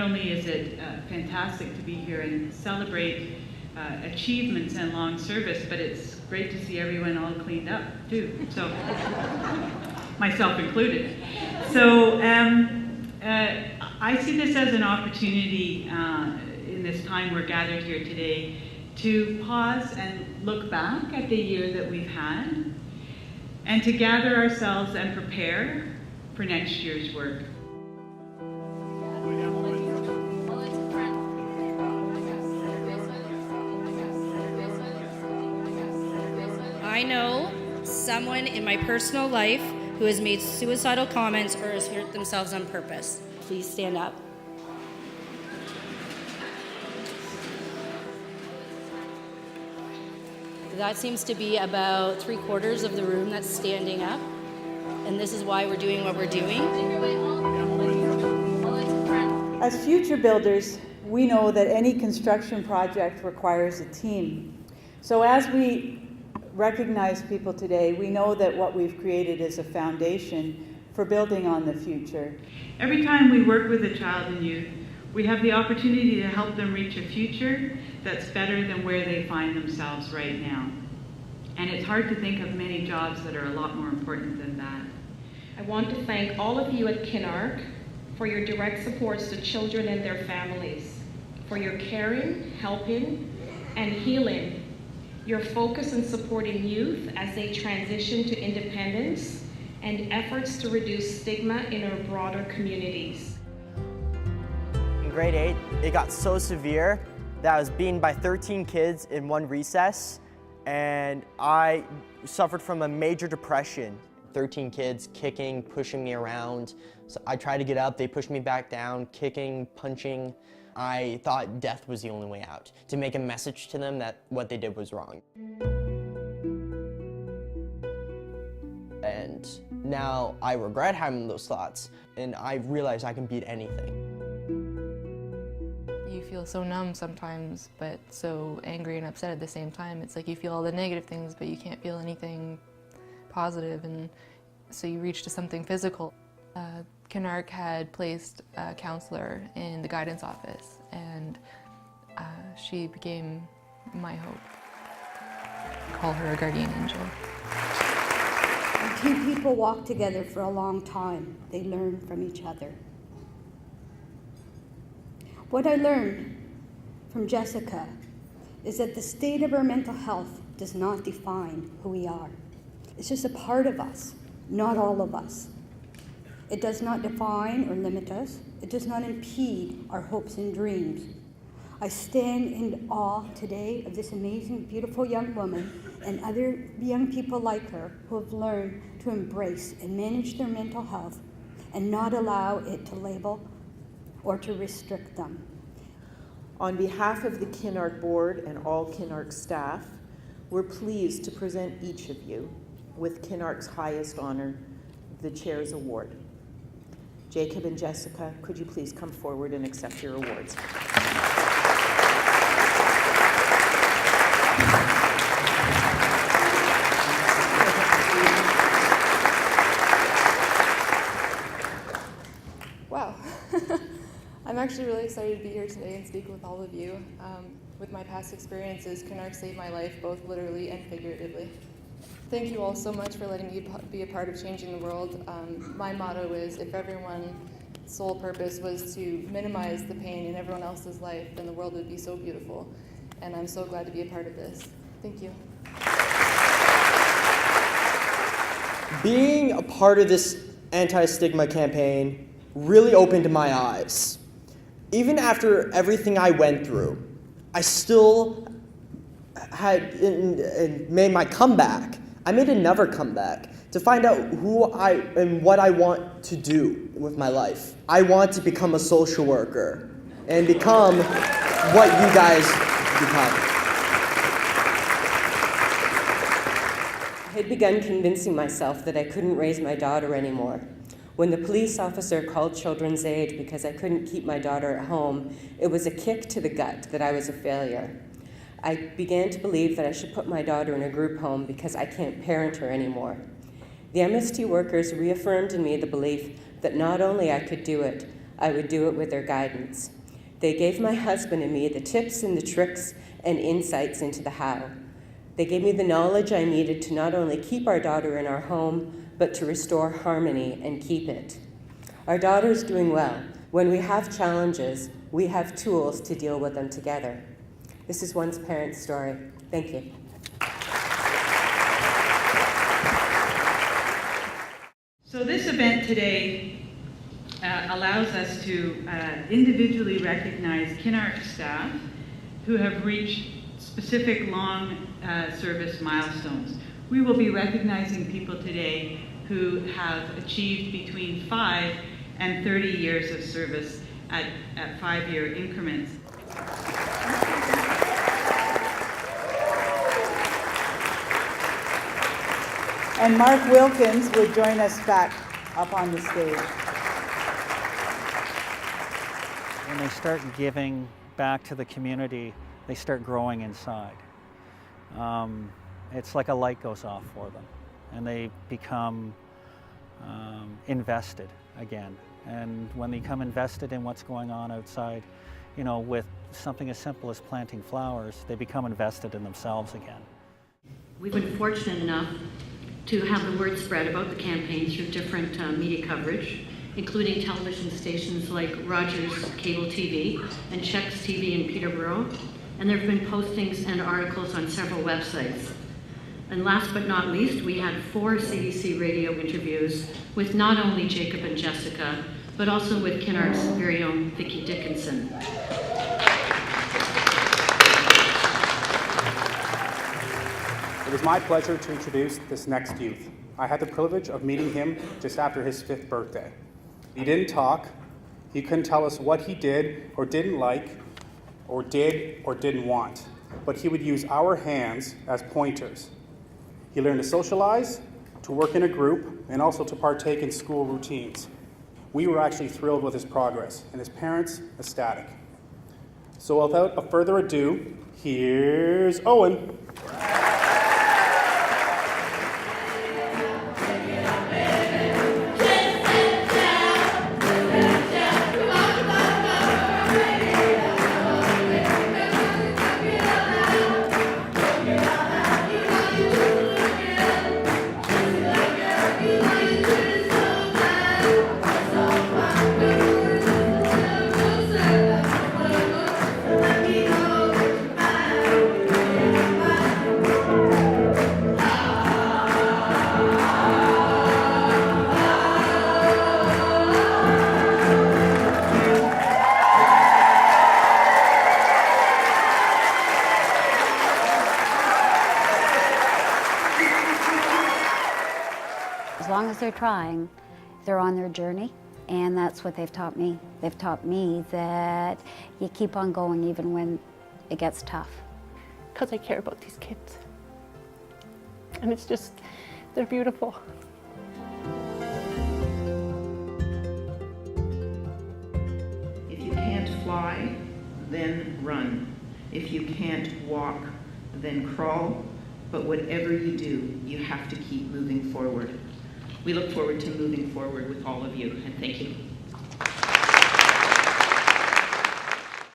only is it fantastic to be here and celebrate achievements and long service, but it's great to see everyone all cleaned up too, so myself included. So I see this as an opportunity in this time we're gathered here today to pause and look back at the year that we've had and to gather ourselves and prepare for next year's work. I know someone in my personal life who has made suicidal comments or has hurt themselves on purpose. Please stand up. That seems to be about 3/4 of the room that's standing up, and this is why we're doing what we're doing. As future builders, we know that any construction project requires a team. So as we recognize people today, we know that what we've created is a foundation for building on the future. Every time we work with a child and youth, we have the opportunity to help them reach a future that's better than where they find themselves right now. And it's hard to think of many jobs that are a lot more important than that. I want to thank all of you at Kinark for your direct supports to children and their families, for your caring, helping, and healing, your focus on supporting youth as they transition to independence, and efforts to reduce stigma in our broader communities. In grade 8, it got so severe that I was beaten by 13 kids in one recess, and I suffered from a major depression. 13 kids kicking, pushing me around. So I tried to get up, they pushed me back down, kicking, punching. I thought death was the only way out, to make a message to them that what they did was wrong. And now I regret having those thoughts, and I realize I can beat anything. You feel so numb sometimes, but so angry and upset at the same time. It's like you feel all the negative things, but you can't feel anything positive, and so you reach to something physical. Kinark had placed a counselor in the guidance office, and she became my hope. I call her a guardian angel. Two people walk together for a long time. They learn from each other. What I learned from Jessica is that the state of our mental health does not define who we are. It's just a part of us, not all of us. It does not define or limit us. It does not impede our hopes and dreams. I stand in awe today of this amazing, beautiful young woman and other young people like her who have learned to embrace and manage their mental health and not allow it to label or to restrict them. On behalf of the Kinark Board and all Kinark staff, we're pleased to present each of you with Kinark's highest honor, the Chair's Award. Jacob and Jessica, could you please come forward and accept your awards? Wow. I'm actually really excited to be here today and speak with all of you. With my past experiences, Kinark saved my life both literally and figuratively. Thank you all so much for letting me be a part of changing the world. My motto is, if everyone's sole purpose was to minimize the pain in everyone else's life, then the world would be so beautiful. And I'm so glad to be a part of this. Thank you. Being a part of this anti-stigma campaign really opened my eyes. Even after everything I went through, I still had made my comeback. I made another comeback to find out who I and what I want to do with my life. I want to become a social worker and become what you guys become. I had begun convincing myself that I couldn't raise my daughter anymore. When the police officer called Children's Aid because I couldn't keep my daughter at home, it was a kick to the gut that I was a failure. I began to believe that I should put my daughter in a group home because I can't parent her anymore. The MST workers reaffirmed in me the belief that not only I could do it, I would do it with their guidance. They gave my husband and me the tips and the tricks and insights into the how. They gave me the knowledge I needed to not only keep our daughter in our home, but to restore harmony and keep it. Our daughter's doing well. When we have challenges, we have tools to deal with them together. This is one parent's story. Thank you. So this event today allows us to individually recognize Kinark staff who have reached specific long service milestones. We will be recognizing people today who have achieved between 5 and 30 years of service at 5-year increments. And Mark Wilkins would join us back up on the stage. When they start giving back to the community, they start growing inside. It's like a light goes off for them, and they become invested again. And when they become invested in what's going on outside, you know, with something as simple as planting flowers, they become invested in themselves again. We've been fortunate enough to have the word spread about the campaign through different media coverage, including television stations like Rogers Cable TV and Chex TV in Peterborough. And there have been postings and articles on several websites. And last but not least, we had 4 CDC radio interviews with not only Jacob and Jessica, but also with Kinark's very own Vicki Dickinson. It is my pleasure to introduce this next youth. I had the privilege of meeting him just after his 5th birthday. He didn't talk. He couldn't tell us what he did or didn't like, or did or didn't want, but he would use our hands as pointers. He learned to socialize, to work in a group, and also to partake in school routines. We were actually thrilled with his progress, and his parents ecstatic. So without further ado, here's Owen. As long as they're trying, they're on their journey, and that's what they've taught me. They've taught me that you keep on going even when it gets tough. Because I care about these kids. And it's just, they're beautiful. If you can't fly, then run. If you can't walk, then crawl. But whatever you do, you have to keep moving forward. We look forward to moving forward with all of you, and thank you.